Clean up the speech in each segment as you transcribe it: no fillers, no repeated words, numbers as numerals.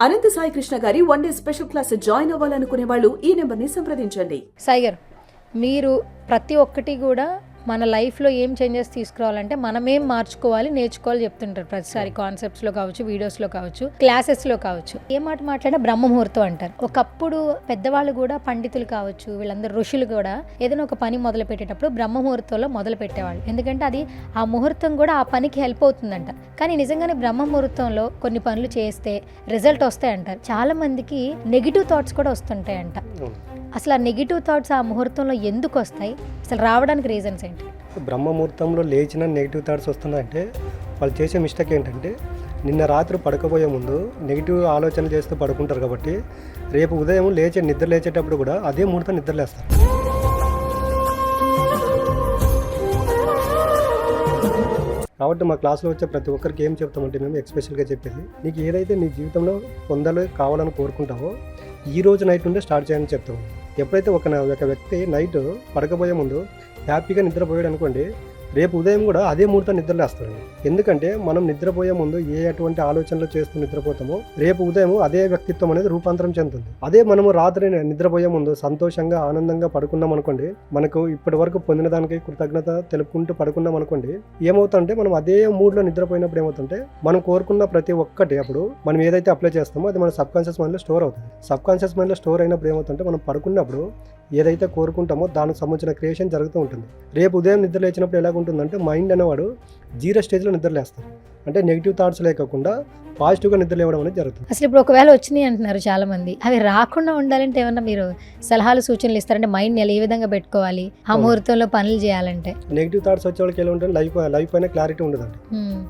అనంత సాయి కృష్ణ గారి one day special class join అవ్వాలనుకునే వాళ్ళు ఈ నెంబర్ని సంప్రదించండి. సాయి గారు, మీరు ప్రతి ఒక్కటి కూడా మన లైఫ్లో ఏం చేంజెస్ తీసుకురావాలంటే మనమేం మార్చుకోవాలి, నేర్చుకోవాలి చెప్తుంటారు ప్రతిసారి. కాన్సెప్ట్స్లో కావచ్చు, వీడియోస్లో కావచ్చు, క్లాసెస్లో కావచ్చు. ఏ మాట మాట్లాడినా బ్రహ్మముహూర్తం అంటారు. ఒకప్పుడు పెద్దవాళ్ళు కూడా, పండితులు కావచ్చు, వీళ్ళందరూ ఋషులు కూడా ఏదైనా ఒక పని మొదలు పెట్టేటప్పుడు బ్రహ్మముహూర్తంలో మొదలు పెట్టేవాళ్ళు. ఎందుకంటే అది ఆ ముహూర్తం కూడా ఆ పనికి హెల్ప్ అవుతుందంట. కానీ నిజంగానే బ్రహ్మముహూర్తంలో కొన్ని పనులు చేస్తే రిజల్ట్ వస్తాయంటారు. చాలా మందికి నెగిటివ్ థాట్స్ కూడా వస్తుంటాయంట. అసలు ఆ నెగిటివ్ థాట్స్ ఆ ముహూర్తంలో ఎందుకు వస్తాయి, అసలు రావడానికి రీజన్స్ ఏంటి? బ్రహ్మముహూర్తంలో లేచిన నెగిటివ్ థాట్స్ వస్తున్నాయంటే వాళ్ళు చేసే మిస్టేక్ ఏంటంటే, నిన్న రాత్రి పడుకోబోయే ముందు నెగిటివ్ ఆలోచనలు చేస్తూ పడుకుంటారు. కాబట్టి రేపు ఉదయం నిద్ర లేచేటప్పుడు కూడా అదే ముహూర్తం నిద్రలేస్తారు. కాబట్టి మా క్లాస్లో వచ్చే ప్రతి ఒక్కరికి ఏం చెప్తామంటే, మేము ఎక్స్పెషల్గా చెప్పేది, నీకు ఏదైతే నీ జీవితంలో కావాలని కోరుకుంటావో ఈ రోజు నైట్ నుండే స్టార్ట్ చేయని చెప్తాము. ఎప్పుడైతే ఒక వ్యక్తి నైట్ పడకపోయే ముందు హ్యాపీగా నిద్రపోయాడు అనుకోండి, రేపు ఉదయం కూడా అదే ముహూర్తం నిద్రలేస్తాడు. ఎందుకంటే మనం నిద్రపోయే ముందు అటువంటి ఆలోచనలు చేస్తూ నిద్రపోతామో రేపు ఉదయం అదే వ్యక్తిత్వం అనేది రూపాంతరం చెందుతుంది. అదే మనము రాత్రి నిద్రపోయే ముందు సంతోషంగా ఆనందంగా పడుకున్నాం అనుకోండి, మనకు ఇప్పటి వరకు పొందిన దానికి కృతజ్ఞత తెలుపుకుంటూ పడుకున్నాం అనుకోండి, ఏమవుతుంటే మనం అదే మూడ్లో నిద్రపోయినప్పుడు ఏమవుతుంటే మనం కోరుకున్న ప్రతి ఒక్కటి అప్పుడు మనం ఏదైతే అప్లై చేస్తామో అది మన సబ్ కాన్షియస్ మైండ్లో స్టోర్ అవుతుంది. సబ్ కాన్షియస్ మైండ్లో స్టోర్ అయినప్పుడు ఏమవుతుంటే మనం పడుకున్నప్పుడు ఏదైతే కోరుకుంటామో దానికి సంబంధించిన క్రియేషన్ జరుగుతూ ఉంటుంది. రేపు ఉదయం నిద్ర లేచినప్పుడు ఎలాగుంటుందంటే మైండ్ అనేవాడు 0 స్టేజ్లో నిద్రలేస్తాడు. అంటే నెగిటివ్ థాట్స్ లేకుండా పాజిటివ్గా నిద్ర లేవడం అనేది జరుగుతుంది. అసలు ఇప్పుడు ఒకవేళ వచ్చినాయి అంటున్నారు చాలా మంది, అవి రాకుండా ఉండాలంటే ఏమన్నా మీరు సలహాలు సూచనలు ఇస్తారంటే మైండ్ ఏ విధంగా పెట్టుకోవాలి ఆ ముహూర్తంలో పనులు చేయాలంటే? నెగిటివ్ థాట్స్ వచ్చే వాళ్ళకి ఎలా ఉంటుంది, లైఫ్ పైన క్లారిటీ ఉండదండి.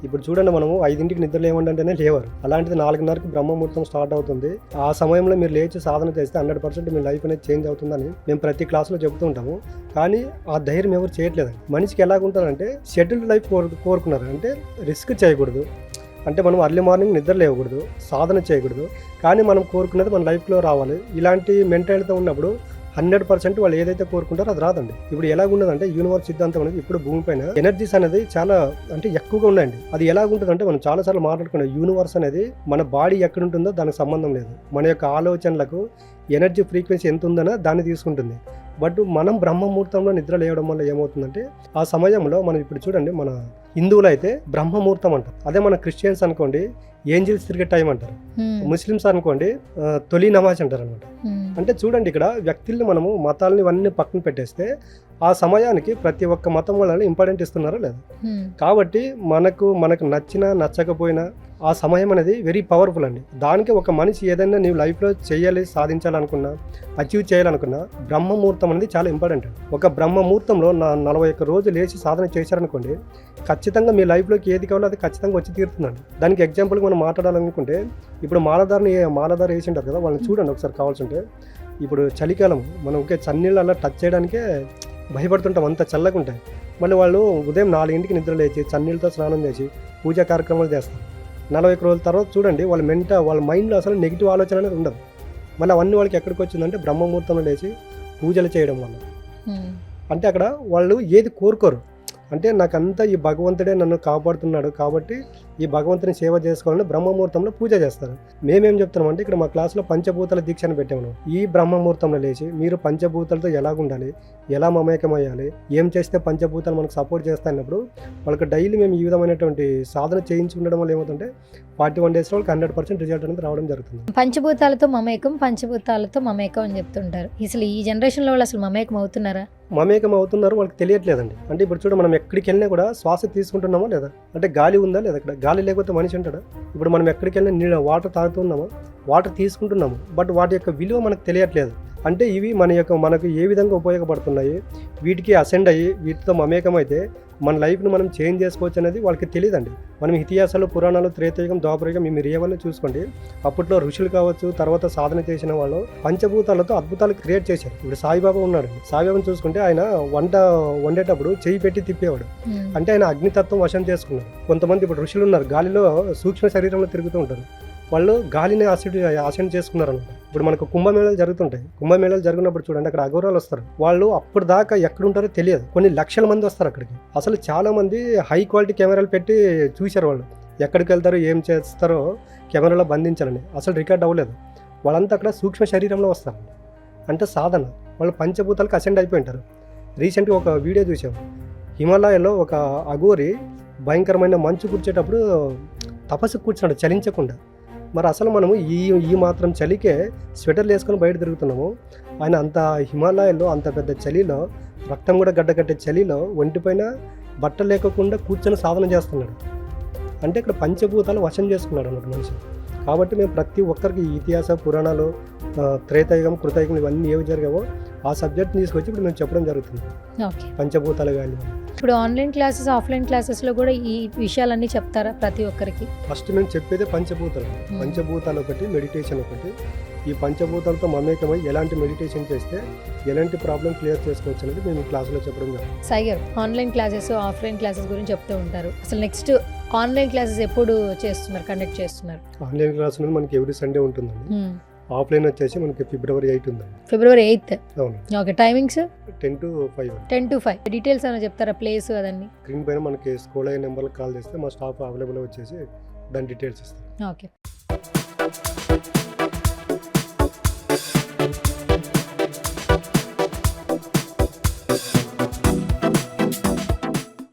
ఇప్పుడు చూడండి, మనము 5ంటికి నిద్ర లేవంటేనే లేవారు, అలాంటిది 4:30కి బ్రహ్మముహూర్తం స్టార్ట్ అవుతుంది. ఆ సమయంలో మీరు లేచి సాధన చేస్తే 100% మీ లైఫ్ అనేది చేంజ్ అవుతుందని మేము ప్రతి క్లాస్లో చెబుతూ ఉంటాము. కానీ ఆ ధైర్యం ఎవరు చేయట్లేదండి. మనిషికి ఎలాగుంటుందంటే షెడ్యూల్డ్ లైఫ్ కోరుకున్నారు అంటే రిస్క్ చేయకూడదు, అంటే మనం అర్లీ మార్నింగ్ నిద్ర లేవకూడదు, సాధన చేయకూడదు, కానీ మనం కోరుకున్నది మన లైఫ్లో రావాలి. ఇలాంటి మెంటాలిటీతో ఉన్నప్పుడు 100% వాళ్ళు ఏదైతే కోరుకుంటారో అది రాదండి. ఇప్పుడు ఎలాగుండదంటే యూనివర్స్ సిద్ధాంతం అనేది ఇప్పుడు భూమిపైన ఎనర్జీస్ అనేది చాలా అంటే ఎక్కువగా ఉన్నాయండి. అది ఎలాగుంటుందంటే మనం చాలాసార్లు మాట్లాడుకున్నాం, యూనివర్స్ అనేది మన బాడీ ఎక్కడుంటుందో దానికి సంబంధం లేదు, మన యొక్క ఆలోచనలకు ఎనర్జీ ఫ్రీక్వెన్సీ ఎంత ఉందనో దాన్ని తీసుకుంటుంది. బట్ మనం బ్రహ్మముహూర్తంలో నిద్ర లేవడం వల్ల ఏమవుతుందంటే ఆ సమయంలో మనం ఇప్పుడు చూడండి, మన హిందువులు అయితే బ్రహ్మముహూర్తం అంటారు, అదే మన క్రిస్టియన్స్ అనుకోండి ఏంజిల్స్ తిరిగే టైం అంటారు, ముస్లిమ్స్ అనుకోండి తొలి నమాజ్ అంటారు అనమాట. అంటే చూడండి, ఇక్కడ వ్యక్తుల్ని మనము మతాలని ఇవన్నీ పక్కన పెట్టేస్తే ఆ సమయానికి ప్రతి ఒక్క మతం వాళ్ళని ఇంపార్టెంట్ ఇస్తున్నారో లేదా. కాబట్టి మనకు నచ్చినా నచ్చకపోయినా ఆ సమయం అనేది వెరీ పవర్ఫుల్ అండి. దానికి ఒక మనిషి ఏదైనా నీవు లైఫ్లో చేయాలి, సాధించాలనుకున్నా, అచీవ్ చేయాలనుకున్నా బ్రహ్మముహూర్తం అనేది చాలా ఇంపార్టెంట్ అండి. ఒక బ్రహ్మముహూర్తంలో 41 రోజులు లేచి సాధన చేశారనుకోండి, ఖచ్చితంగా మీ లైఫ్లోకి ఏది కావాలో అది ఖచ్చితంగా వచ్చి తీరుతుందండి. దానికి ఎగ్జాంపుల్గా మనం మాట్లాడాలనుకుంటే, ఇప్పుడు మాలధార వేసి ఉంటారు కదా, వాళ్ళని చూడండి ఒకసారి కావాల్సి ఉంటే. ఇప్పుడు చలికాలం మనం చన్నీళ్ళు అలా టచ్ చేయడానికే భయపడుతుంటాం, అంత చల్లగా ఉంటాయి. మళ్ళీ వాళ్ళు ఉదయం 4ంటికి నిద్ర లేచి చన్నీళ్ళతో స్నానం చేసి పూజా కార్యక్రమాలు చేస్తారు. 41 రోజుల తర్వాత చూడండి వాళ్ళ మైండ్లో అసలు నెగిటివ్ ఆలోచన అనేది ఉండదు. మళ్ళీ అవన్నీ వాళ్ళకి ఎక్కడికి వచ్చిందంటే బ్రహ్మముహూర్తంలో లేచి పూజలు చేయడం వల్ల. అంటే అక్కడ వాళ్ళు ఏది కోరుకోరు, అంటే నాకంతా ఈ భగవంతుడే నన్ను కాపాడుతున్నాడు కాబట్టి ఈ భగవంతుని సేవ చేసుకోవాలని బ్రహ్మముహూర్తంలో పూజ చేస్తారు. మేమేం చెప్తున్నామంటే, ఇక్కడ మా క్లాస్లో పంచభూతాల దీక్షను పెట్టాము. ఈ బ్రహ్మముహూర్తంలో లేచి మీరు పంచభూతాలతో ఎలాగుండాలి, ఎలా మమేకమయ్యాలి, ఏం చేస్తే పంచభూతాలు మనకు సపోర్ట్ చేస్తాయన్నప్పుడు వాళ్ళకి డైలీ మేము ఈ విధమైనటువంటి సాధన చేయించుకుండడం వల్ల ఏమవుతుంటే 41 డేస్ వాళ్ళకి 100% రిజల్ట్ అనేది రావడం జరుగుతుంది. పంచభూతాలతో మమేకం అని చెప్తుంటారు. అసలు ఈ జనరేషన్లో వాళ్ళు అసలు మమేకం అవుతున్నారా? మమేకం అవుతున్నారు, వాళ్ళకి తెలియట్లేదండి. అంటే ఇప్పుడు చూడ, మనం ఎక్కడికి వెళ్ళినా కూడా శ్వాస తీసుకుంటున్నామో లేదా, అంటే గాలి ఉందా లేదా, ఇక్కడ గాలి లేకపోతే మనిషి ఉంటాడా? ఇప్పుడు మనం ఎక్కడికి వెళ్ళినా వాటర్ తాగుతున్నామో, వాటర్ తీసుకుంటున్నాము, బట్ వాటి యొక్క విలువ మనకు తెలియట్లేదు. అంటే ఇవి మనకు ఏ విధంగా ఉపయోగపడుతున్నాయి, వీటికి అసెండ్ అయ్యి వీటితో మమేకమైతే మన లైఫ్ని మనం చేంజ్ చేసుకోవచ్చు అనేది వాళ్ళకి తెలియదండి. మనం ఇతిహాసాలు, పురాణాలు, త్రేతయుగం, ద్వాపరయుగం మీరు ఏమన్నా చూసుకోండి, అప్పట్లో ఋషులు కావచ్చు, తర్వాత సాధన చేసిన వాళ్ళు పంచభూతాలతో అద్భుతాలు క్రియేట్ చేశారు. ఇప్పుడు సాయిబాబా ఉన్నాడు, సాయిబాబాను చూసుకుంటే ఆయన వంట వండేటప్పుడు చేయి పెట్టి తిప్పేవాడు, అంటే ఆయన అగ్నితత్వం వశం చేసుకున్నాడు. కొంతమంది ఇప్పుడు ఋషులు ఉన్నారు, గాలిలో సూక్ష్మ శరీరంలో తిరుగుతూ ఉంటారు, వాళ్ళు గాలిని ఆసెండ్ చేసుకున్నారు అనమాట. ఇప్పుడు మనకు కుంభమేళాలు జరుగుతుంటాయి, కుంభమేళాలు జరిగినప్పుడు చూడండి అక్కడ అఘోరాలు వస్తారు. వాళ్ళు అప్పుడు దాకా ఎక్కడుంటారో తెలియదు, కొన్ని లక్షల మంది వస్తారు అక్కడికి. అసలు చాలా మంది హై క్వాలిటీ కెమెరాలు పెట్టి చూశారు, వాళ్ళు ఎక్కడికి వెళ్తారో ఏం చేస్తారో కెమెరాలో బంధించాలని అసలు రికార్డ్ అవ్వలేదు. వాళ్ళంతా అక్కడ సూక్ష్మ శరీరంలో వస్తారు, అంటే సాధన. వాళ్ళు పంచభూతాలకు అసెండ్ అయిపోయి ఉంటారు. రీసెంట్గా ఒక వీడియో చూసాము, హిమాలయాలో ఒక అఘోరి భయంకరమైన మంచు కూర్చేటప్పుడు తపస్సు కూర్చున్నాడు చలించకుండా. మరి అసలు మనము ఈ మాత్రం చలికే స్వెటర్లు వేసుకొని బయట తిరుగుతున్నాము. ఆయన అంత హిమాలయాల్లో అంత పెద్ద చలిలో, రక్తం కూడా గడ్డగట్టే చలిలో ఒంటిపైన బట్టలు లేకుండా కూర్చొని సాధన చేస్తున్నాడు. అంటే ఇక్కడ పంచభూతాలు వశం చేసుకున్నాడు అన్నట్టు మనిషి. కాబట్టి మేము ప్రతి ఒక్కరికి ఈ ఇతిహాస పురాణాలు, త్రేతాయుగం, కృతయుగం ఇవన్నీ ఏవి జరిగావో ఆ సబ్జెక్ట్ని తీసుకొచ్చి ఇప్పుడు మేము చెప్పడం జరుగుతుంది. ఓకే. పంచభూతాలు కానీ ఇప్పుడు ఆన్లైన్ క్లాసెస్, ఆఫ్లైన్ క్లాసెస్లో కూడా ఈ విషయాలన్నీ చెప్తారా ప్రతి ఒక్కరికి? ఫస్ట్ మేము చెప్పేదే పంచభూతాలు. పంచభూతాలు ఒకటి, మెడిటేషన్ ఒకటి. ఈ పంచభూతాలతో మమేకమై ఎలాంటి మెడిటేషన్ చేస్తే ఎలాంటి ప్రాబ్లం క్లియర్ చేసుకోవచ్చు అనేది మేము ఈ క్లాసులో చెప్పడం జరుగుతుంది. సాయి గారు, ఆన్లైన్ క్లాసెస్, ఆఫ్లైన్ క్లాసెస్ గురించి చెప్తూ ఉంటారు. అసలు నెక్స్ట్ ఆన్లైన్ క్లాసెస్ ఎప్పుడు చేస్తున్నారు, కండక్ట్ చేస్తున్నారు? ఆన్లైన్ క్లాస్ అనేది మనకి ఎవ్రీ సండే ఉంటుందండి. ఆఫ్లైన్ వచ్చేసి మనకి February 8 ఉందండి. February 8th. అవును. Okay. Timings 10 to 5. 10 to 5. Details ఏమైనా చెప్తారా, ప్లేస్ అదన్నీ? స్క్రీన్ పైన మనకి స్కూల్ అయ్యే నెంబర్కి కాల్ చేస్తే మా స్టాఫ్ అవైలబుల్ వచ్చేసి దాని డీటెయిల్స్ ఇస్తారు. ఓకే.